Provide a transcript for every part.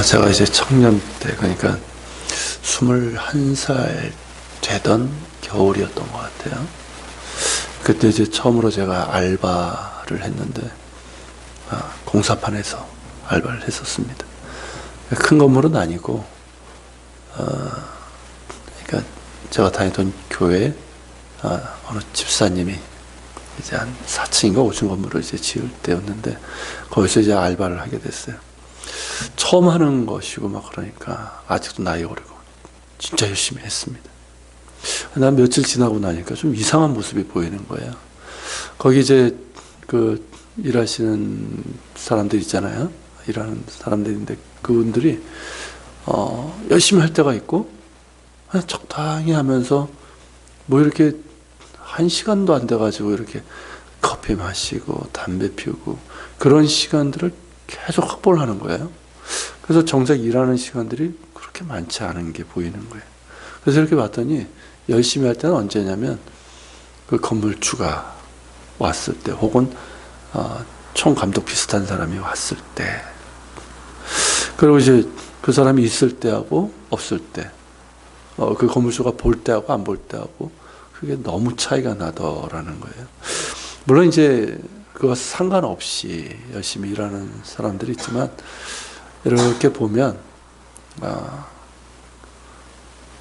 제가 이제 청년 때, 그러니까 21살 되던 겨울이었던 것 같아요. 그때 이제 처음으로 제가 알바를 했는데, 공사판에서 알바를 했었습니다. 큰 건물은 아니고, 그러니까 제가 다니던 교회, 어느 집사님이 이제 한 4층인가 5층 건물을 이제 지을 때였는데, 거기서 이제 알바를 하게 됐어요. 처음 하는 것이고 막 그러니까 아직도 나이 어리고 진짜 열심히 했습니다. 난 며칠 지나고 나니까 좀 이상한 모습이 보이는 거예요. 거기 이제 그 일하시는 사람들 있잖아요. 일하는 사람들인데 그분들이 열심히 할 때가 있고 그냥 적당히 하면서 뭐 이렇게 1시간도 안 돼가지고 이렇게 커피 마시고 담배 피우고 그런 시간들을 계속 확보를 하는 거예요. 그래서 정작 일하는 시간들이 그렇게 많지 않은 게 보이는 거예요. 그래서 이렇게 봤더니 열심히 할 때는 언제냐면 그 건물주가 왔을 때 혹은 총감독 비슷한 사람이 왔을 때, 그리고 이제 그 사람이 있을 때하고 없을 때, 그 건물주가 볼 때하고 안 볼 때하고 그게 너무 차이가 나더라는 거예요. 물론 이제 그거 상관없이 열심히 일하는 사람들이 있지만 이렇게 보면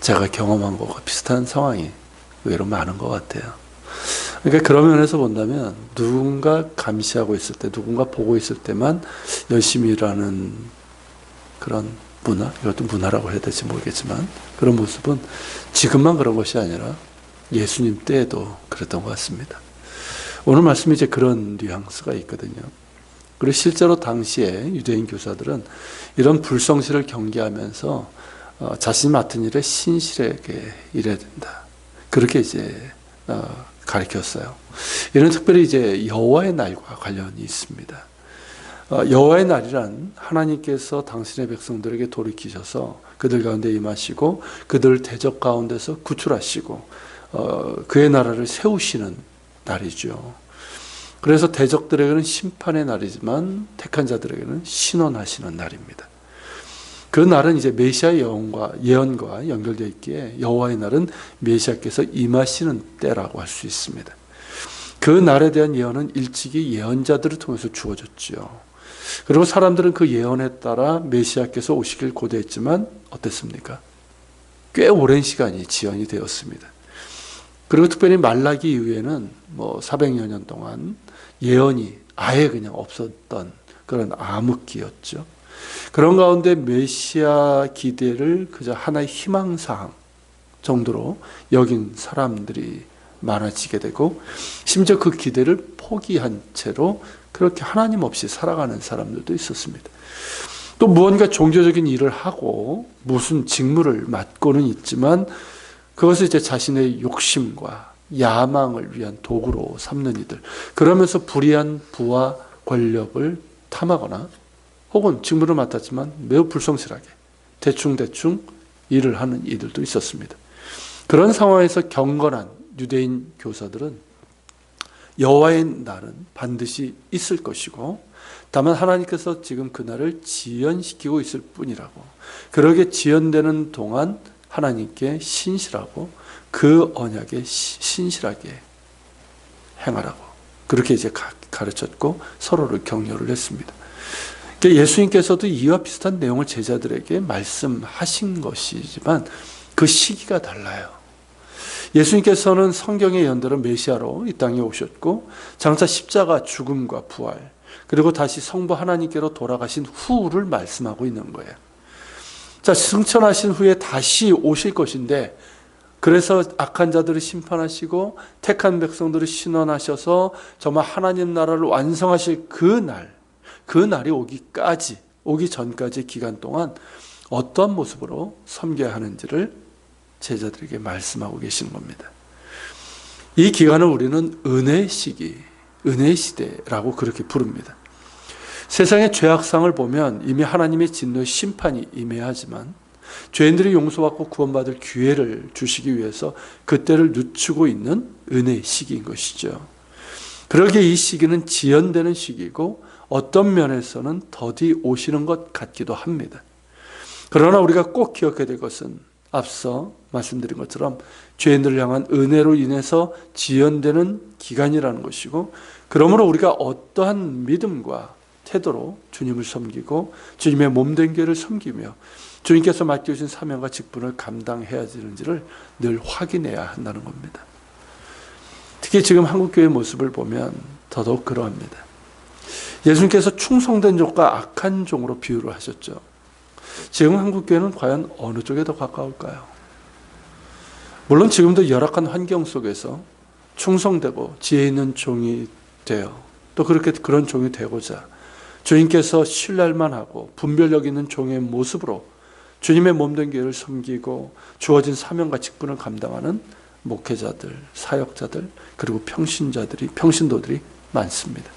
제가 경험한 것과 비슷한 상황이 의외로 많은 것 같아요. 그러니까 그런 면에서 본다면 누군가 감시하고 있을 때, 누군가 보고 있을 때만 열심히 일하는 그런 문화, 이것도 문화라고 해야 될지 모르겠지만 그런 모습은 지금만 그런 것이 아니라 예수님 때에도 그랬던 것 같습니다. 오늘 말씀이 이제 그런 뉘앙스가 있거든요. 그리고 실제로 당시에 유대인 교사들은 이런 불성실을 경계하면서 자신이 맡은 일에 신실하게 일해야 된다. 그렇게 이제 가르쳤어요. 이는 특별히 이제 여호와의 날과 관련이 있습니다. 여호와의 날이란 하나님께서 당신의 백성들에게 돌이키셔서 그들 가운데 임하시고 그들 대적 가운데서 구출하시고 그의 나라를 세우시는 날이죠. 그래서 대적들에게는 심판의 날이지만 택한 자들에게는 신원하시는 날입니다. 그 날은 이제 메시아의 예언과 연결되어 있기에 여호와의 날은 메시아께서 임하시는 때라고 할 수 있습니다. 그 날에 대한 예언은 일찍이 예언자들을 통해서 주어졌죠. 그리고 사람들은 그 예언에 따라 메시아께서 오시길 고대했지만 어땠습니까? 꽤 오랜 시간이 지연이 되었습니다. 그리고 특별히 말라기 이후에는 400여 년 동안 예언이 아예 그냥 없었던 그런 암흑기였죠. 그런 가운데 메시아 기대를 그저 하나의 희망사항 정도로 여긴 사람들이 많아지게 되고, 심지어 그 기대를 포기한 채로 그렇게 하나님 없이 살아가는 사람들도 있었습니다. 또 무언가 종교적인 일을 하고 무슨 직무를 맡고는 있지만 그것을 이제 자신의 욕심과 야망을 위한 도구로 삼는 이들, 그러면서 불의한 부와 권력을 탐하거나 혹은 직무를 맡았지만 매우 불성실하게 대충 일을 하는 이들도 있었습니다. 그런 상황에서 경건한 유대인 교사들은 여호와의 날은 반드시 있을 것이고 다만 하나님께서 지금 그 날을 지연시키고 있을 뿐이라고, 그러게 지연되는 동안 하나님께 신실하고 그 언약에 신실하게 행하라고 그렇게 이제 가르쳤고 서로를 격려를 했습니다. 예수님께서도 이와 비슷한 내용을 제자들에게 말씀하신 것이지만 그 시기가 달라요. 예수님께서는 성경의 예언대로 메시아로 이 땅에 오셨고 장차 십자가 죽음과 부활 그리고 다시 성부 하나님께로 돌아가신 후를 말씀하고 있는 거예요. 자, 승천하신 후에 다시 오실 것인데, 그래서 악한 자들을 심판하시고 택한 백성들을 신원하셔서 정말 하나님 나라를 완성하실 그 날이 오기 전까지 기간 동안 어떠한 모습으로 섬겨야 하는지를 제자들에게 말씀하고 계시는 겁니다. 이 기간을 우리는 은혜의 시기, 은혜의 시대라고 그렇게 부릅니다. 세상의 죄악상을 보면 이미 하나님의 진노의 심판이 임해야 하지만 죄인들이 용서받고 구원받을 기회를 주시기 위해서 그때를 늦추고 있는 은혜의 시기인 것이죠. 그러기에 이 시기는 지연되는 시기이고 어떤 면에서는 더디 오시는 것 같기도 합니다. 그러나 우리가 꼭 기억해야 될 것은 앞서 말씀드린 것처럼 죄인들을 향한 은혜로 인해서 지연되는 기간이라는 것이고, 그러므로 우리가 어떠한 믿음과 태도로 주님을 섬기고 주님의 몸된 교회를 섬기며 주님께서 맡겨주신 사명과 직분을 감당해야 되는지를 늘 확인해야 한다는 겁니다. 특히 지금 한국교회의 모습을 보면 더더욱 그러합니다. 예수님께서 충성된 종과 악한 종으로 비유를 하셨죠. 지금 한국교회는 과연 어느 쪽에 더 가까울까요? 물론 지금도 열악한 환경 속에서 충성되고 지혜 있는 종이 되어 또 그런 종이 되고자 주님께서 신뢰할 만하고 분별력 있는 종의 모습으로 주님의 몸된 교회를 섬기고 주어진 사명과 직분을 감당하는 목회자들, 사역자들, 그리고 평신도들이 많습니다.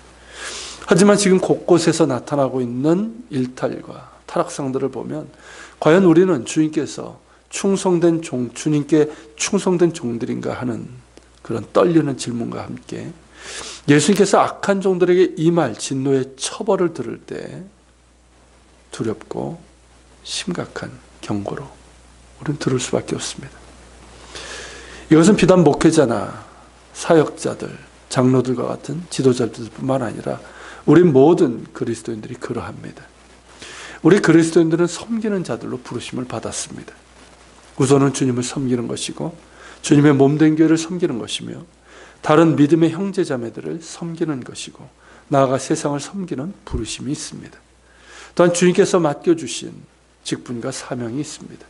하지만 지금 곳곳에서 나타나고 있는 일탈과 타락상들을 보면 과연 우리는 주님께 충성된 종들인가 하는 그런 떨리는 질문과 함께 예수님께서 악한 종들에게 임할 진노의 처벌을 들을 때 두렵고 심각한 경고로 우리는 들을 수밖에 없습니다. 이것은 비단 목회자나 사역자들, 장로들과 같은 지도자들뿐만 아니라 우리 모든 그리스도인들이 그러합니다. 우리 그리스도인들은 섬기는 자들로 부르심을 받았습니다. 우선은 주님을 섬기는 것이고 주님의 몸된 교회를 섬기는 것이며 다른 믿음의 형제자매들을 섬기는 것이고 나아가 세상을 섬기는 부르심이 있습니다. 또한 주님께서 맡겨주신 직분과 사명이 있습니다.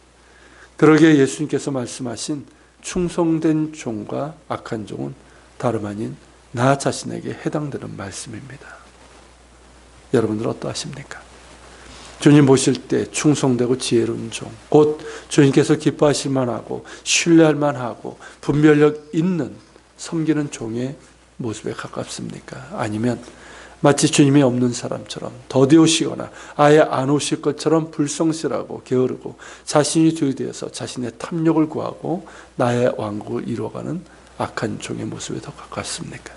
그러기에 예수님께서 말씀하신 충성된 종과 악한 종은 다름 아닌 나 자신에게 해당되는 말씀입니다. 여러분들 어떠하십니까? 주님 보실 때 충성되고 지혜로운 종, 곧 주님께서 기뻐하실 만하고 신뢰할 만하고 분별력 있는 섬기는 종의 모습에 가깝습니까? 아니면 마치 주님이 없는 사람처럼 더디 오시거나 아예 안 오실 것처럼 불성실하고 게으르고 자신이 주이 되어서 자신의 탐욕을 구하고 나의 왕국을 이루어가는 악한 종의 모습에 더 가깝습니까?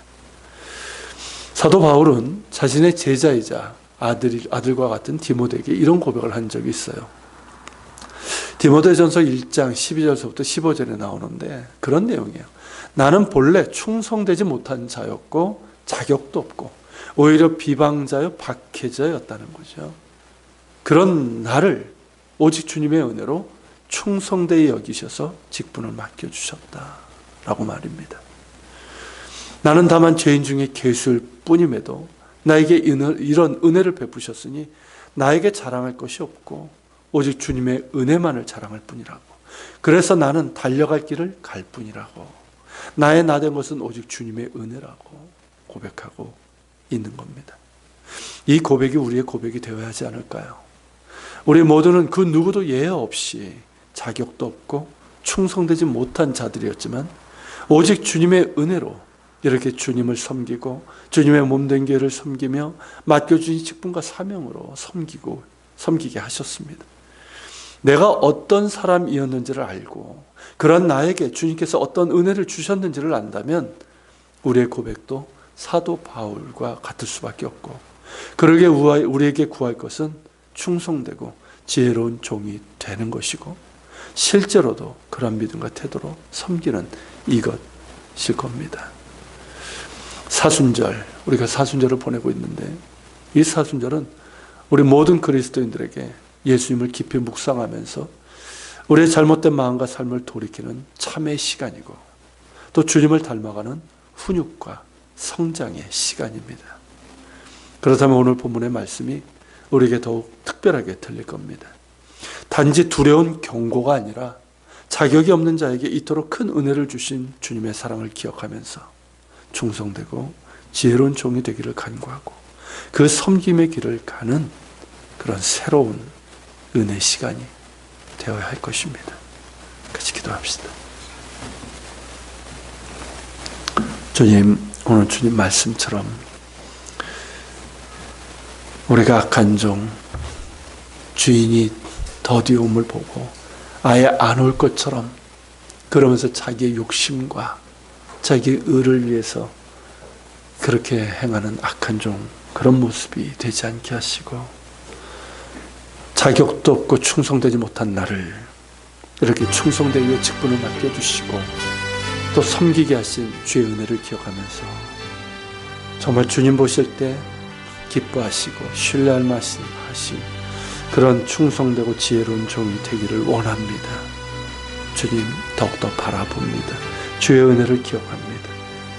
사도 바울은 자신의 제자이자 아들과 같은 디모데에게 이런 고백을 한 적이 있어요. 디모데전서 1장 12절서부터 15절에 나오는데 그런 내용이에요. 나는 본래 충성되지 못한 자였고 자격도 없고 오히려 비방자요 박해자였다는 거죠. 그런 나를 오직 주님의 은혜로 충성되이 여기셔서 직분을 맡겨주셨다라고 말입니다. 나는 다만 죄인 중에 괴수일 뿐임에도 나에게 이런 은혜를 베푸셨으니 나에게 자랑할 것이 없고 오직 주님의 은혜만을 자랑할 뿐이라고. 그래서 나는 달려갈 길을 갈 뿐이라고. 나의 나된 것은 오직 주님의 은혜라고 고백하고 있는 겁니다. 이 고백이 우리의 고백이 되어야 하지 않을까요? 우리 모두는 그 누구도 예외 없이 자격도 없고 충성되지 못한 자들이었지만 오직 주님의 은혜로 이렇게 주님을 섬기고 주님의 몸된 교회를 섬기며 맡겨주신 직분과 사명으로 섬기게 하셨습니다. 내가 어떤 사람이었는지를 알고 그런 나에게 주님께서 어떤 은혜를 주셨는지를 안다면 우리의 고백도 사도 바울과 같을 수밖에 없고 그러게 우리에게 구할 것은 충성되고 지혜로운 종이 되는 것이고 실제로도 그런 믿음과 태도로 섬기는 이것일 겁니다. 사순절, 우리가 사순절을 보내고 있는데 이 사순절은 우리 모든 그리스도인들에게 예수님을 깊이 묵상하면서 우리의 잘못된 마음과 삶을 돌이키는 참의 시간이고 또 주님을 닮아가는 훈육과 성장의 시간입니다. 그렇다면 오늘 본문의 말씀이 우리에게 더욱 특별하게 들릴 겁니다. 단지 두려운 경고가 아니라 자격이 없는 자에게 이토록 큰 은혜를 주신 주님의 사랑을 기억하면서 충성되고 지혜로운 종이 되기를 간구하고 그 섬김의 길을 가는 그런 새로운 은혜 시간이 되어야 할 것입니다. 같이 기도합시다. 주님, 오늘 주님 말씀처럼 우리가 악한 종, 주인이 더디움을 보고 아예 안 올 것처럼 그러면서 자기의 욕심과 자기의 의를 위해서 그렇게 행하는 악한 종 그런 모습이 되지 않게 하시고, 자격도 없고 충성되지 못한 나를 이렇게 충성되게 위해 직분을 맡겨주시고 또 섬기게 하신 주의 은혜를 기억하면서 정말 주님 보실 때 기뻐하시고 신뢰할 만하신 그런 충성되고 지혜로운 종이 되기를 원합니다. 주님 더욱더 바라봅니다. 주의 은혜를 기억합니다.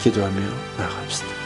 기도하며 나아갑시다.